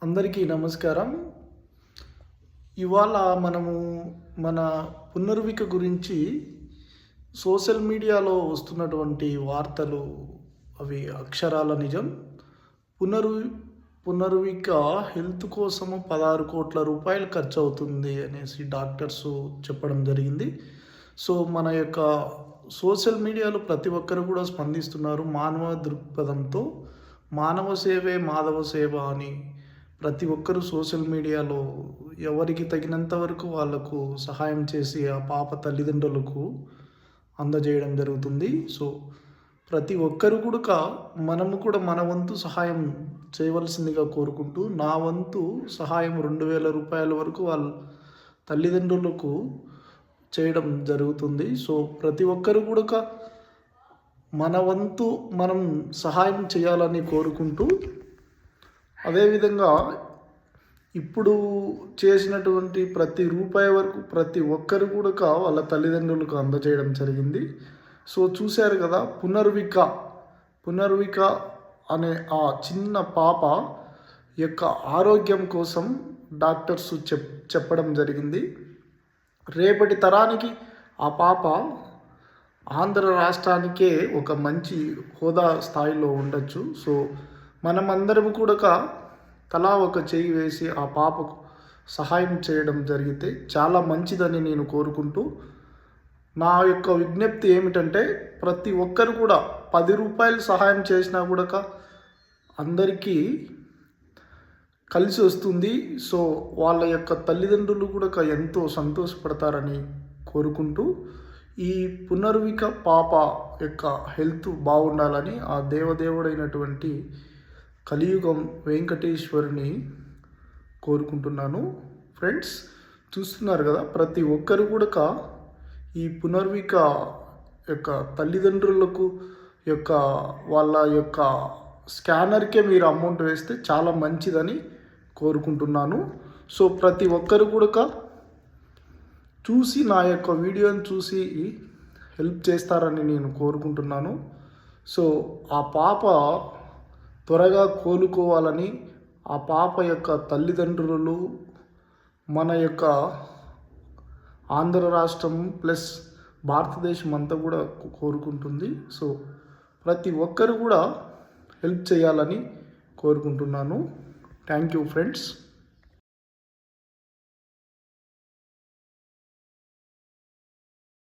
అందరికీ నమస్కారం. ఇవాళ మనము మన పునర్విక గురించి సోషల్ మీడియాలో వస్తున్నటువంటి వార్తలు అవి అక్షరాల నిజం. పునర్వి పునర్విక హెల్త్ కోసము 16 కోట్ల రూపాయలు ఖర్చు అవుతుంది అనేసి డాక్టర్స్ చెప్పడం జరిగింది. సో మన యొక్క సోషల్ మీడియాలో ప్రతి ఒక్కరు కూడా స్పందిస్తున్నారు. మానవ దృక్పథంతో మానవ సేవే మాధవ సేవ అని ప్రతి ఒక్కరూ సోషల్ మీడియాలో ఎవరికి తగినంత వరకు వాళ్లకు సహాయం చేసి ఆ పాప తల్లిదండ్రులకు అందజేయడం జరుగుతుంది. సో ప్రతి ఒక్కరు కూడా మనము కూడా మన వంతు సహాయం చేయవలసిందిగా కోరుకుంటూ, నా వంతు సహాయం 2,000 రూపాయల వరకు వాళ్ళ తల్లిదండ్రులకు చేయడం జరుగుతుంది. సో ప్రతి ఒక్కరు కూడా మన వంతు మనం సహాయం చేయాలని కోరుకుంటూ, అదేవిధంగా ఇప్పుడు చేసినటువంటి ప్రతి రూపాయి వరకు ప్రతి ఒక్కరు కూడా వాళ్ళ తల్లిదండ్రులకు అందజేయడం జరిగింది. సో చూశారు కదా, పునర్విక అనే ఆ చిన్న పాప యొక్క ఆరోగ్యం కోసం డాక్టర్స్ చెప్పడం జరిగింది. రేపటి తరానికి ఆ పాప ఆంధ్ర రాష్ట్రానికే ఒక మంచి హోదా స్థాయిలో ఉండొచ్చు. సో మనమందరం కూడా తలా ఒక చేయి వేసి ఆ పాపకు సహాయం చేయడం జరిగితే చాలా మంచిదని నేను కోరుకుంటూ, నా యొక్క విజ్ఞప్తి ఏమిటంటే ప్రతి ఒక్కరు కూడా 10 రూపాయలు సహాయం చేసినా కూడా అందరికీ కలిసి వస్తుంది. సో వాళ్ళ యొక్క తల్లిదండ్రులు కూడా ఎంతో సంతోషపడతారని కోరుకుంటూ, ఈ పునర్విక పాప యొక్క హెల్త్ బాగుండాలని ఆ దేవదేవుడైనటువంటి కలియుగం వెంకటేశ్వరుని కోరుకుంటున్నాను. ఫ్రెండ్స్, చూస్తున్నారు కదా, ప్రతి ఒక్కరు కూడా ఈ పునర్విక యొక్క తల్లిదండ్రులకు యొక్క వాళ్ళ యొక్క స్కానర్కే మీరు అమౌంట్ వేస్తే చాలా మంచిదని కోరుకుంటున్నాను. సో ప్రతి ఒక్కరు కూడా చూసి నా యొక్క వీడియోని చూసి హెల్ప్ చేస్తారని నేను కోరుకుంటున్నాను. సో ఆ పాప త్వరగా కోలుకోవాలని, ఆ పాప యొక్క తల్లిదండ్రులు మన యొక్క ఆంధ్ర రాష్ట్రం ప్లస్ భారతదేశం అంతా కూడా కోరుకుంటుంది. సో ప్రతి ఒక్కరు కూడా హెల్ప్ చేయాలని కోరుకుంటున్నాను. Thank you friends.